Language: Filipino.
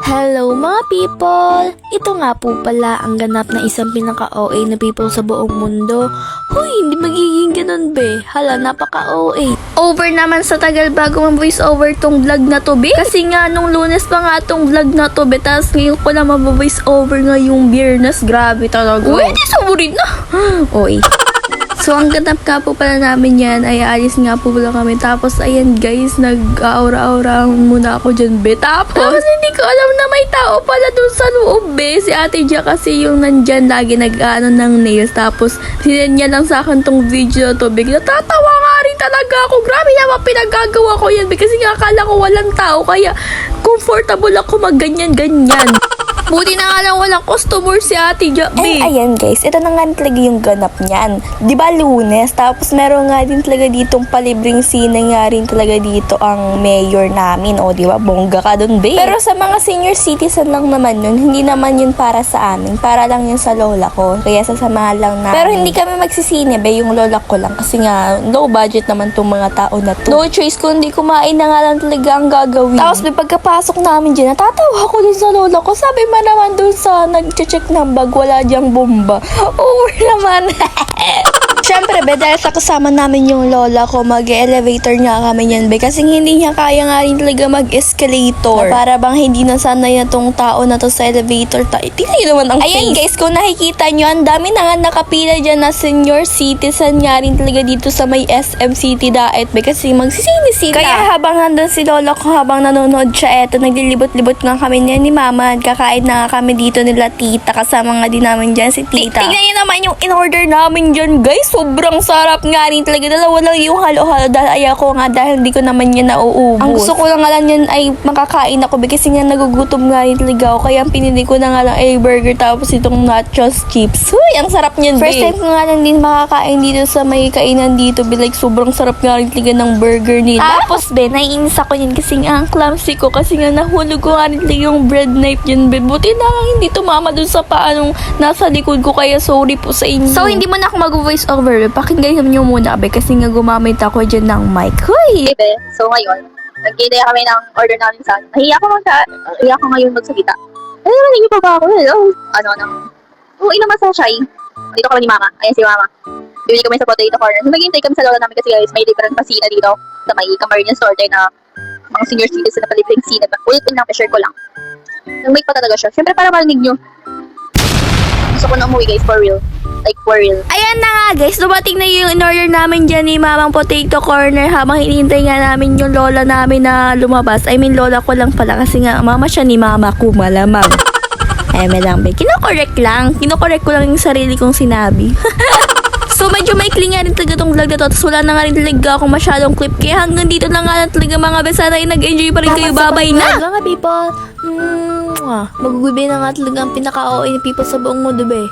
Hello mga people! Ito nga po pala ang ganap na isang pinaka-OA na people sa buong mundo. Huy, hindi magiging ganun be. Hala, napaka-OA. Over naman sa tagal bago mag-voice over tong vlog na to be. Kasi nga nung Lunes pa nga tong vlog na to be. Tapos ngayon ko na mag-voice over nga yung Biyernes. Grabe talaga. Uy, di saburin na. OA. So, ang ganap nga po pala namin yan ay alis nga po pala kami. Tapos, ayan guys, nag-aura-aura muna ako dyan, be. Tapos, hindi ko alam na may tao pala dun sa loob, be. Si Ate Dia kasi yung nandyan lagi nag-ano ng nails. Tapos, sinenya lang sa akin tong video na to, be. Natatawa nga rin talaga ako. Grabe naman pinagagawa ko yan, be. Kasi nga akala ko walang tao. Kaya, comfortable ako mag-ganyan-ganyan. Buti na nga lang walang customer si Ate Dia, be. Ayan guys, ito na nga talaga yung ganap niyan. Di ba Lunes? Tapos meron nga din talaga ditong palibreng sine nga rin talaga dito ang mayor namin. O di ba? Bongga ka dun, babe. Pero sa mga senior citizen lang naman yun, hindi naman yun para sa amin. Para lang yun sa lola ko. Kaya sasamahan lang namin. Pero hindi kami magsisine, be. Yung lola ko lang. Kasi nga, low budget naman tong mga tao na to. No choice, kundi kumain na nga lang talaga ang gagawin. Tapos may pagkapasok namin dyan, natatawa ko dun sa lola ko. Sabi man naman dun sa nag-check ng bag, wala dyang bomba. Over naman. Siyempre, be, dahil sa kasama namin yung lola ko, mag-elevator nga kami yan, be. Kasi hindi niya kaya nga rin talaga mag-escalator. Na para bang hindi na sanay na tong tao na to sa elevator. Tingnan nyo naman ang face. Ayan guys, kung nakikita nyo, ang dami na nga nakapila dyan na senior citizen nga rin talaga dito sa may SM City Daet, be. Kasi magsisini sila. Kaya habang nandun si lola ko, habang nanonood siya, eto, naglilibot-libot nga kami niya ni mama. Kakain na nga kami dito nila tita. Kasama nga din namin dyan si tita. Tingnan nyo naman yung in-order namin dyan, guys. Sobrang sarap nga rin talaga. Dalawa lang yung halo-halo dahil ayoko nga dahil hindi ko naman yan nauubos. Ang gusto ko lang nga lang yan ay makakain ako kasi nga nagugutom nga rin talaga ako. Kaya ang pinili ko na nga lang ay burger tapos itong nachos chips. Huy, ang sarap niyan, First time ko nga lang din makakain dito sa may kainan dito. Like, sobrang sarap nga rin talaga ng burger nila. Tapos, be, naiinis ako yan kasi nga ang clumsy ko kasi nga nahulog ko nga rin talaga yung bread knife yun, be. Buti na nga hindi tumama dun sa paanong nasa likod ko kaya sorry po sa inyo. So, hindi mo na ako mag-voice over. Pakinggan nyo muna, be, kasi nga gumamit ako dyan ng mic. Huy! Be, so ngayon, nag-gaya kami ng order namin sa nahiya ko ngayon magsalita. Ay, narinig pa ba ako? Hello? Uwi naman sa Shai. Dito kami ni Mama. Ayan si Mama. Bibili kami sa potato corner. Maghihintay kami sa lola namin kasi guys, may different pasina dito sa may Camarines order na mga senior citizen na palibreng sina. Ulit lang, share ko lang. Nag-make pa talaga siya. Siyempre para marinig nyo. Gusto ko na umuwi guys, for real. Like, for real. Ayan na nga guys, dumating na yung in-order namin dyan ni Mamang Potato Corner habang hinihintay nga namin yung lola namin na lumabas. I mean, lola ko lang pala kasi nga mama siya ni mama ko, malamang. May lang, be. Kinokorek ko lang yung sarili kong sinabi. So, medyo maikli nga rin talaga tong vlog na to. Tapos wala na nga rin talaga akong masyadong clip. Kaya hanggang dito lang nga talaga mga bes. Sana ay nag-enjoy pa rin kayo. Bye-bye na! Mga people, Magugubi na nga talaga ang pinaka-OA ni people sa buong mundo, be.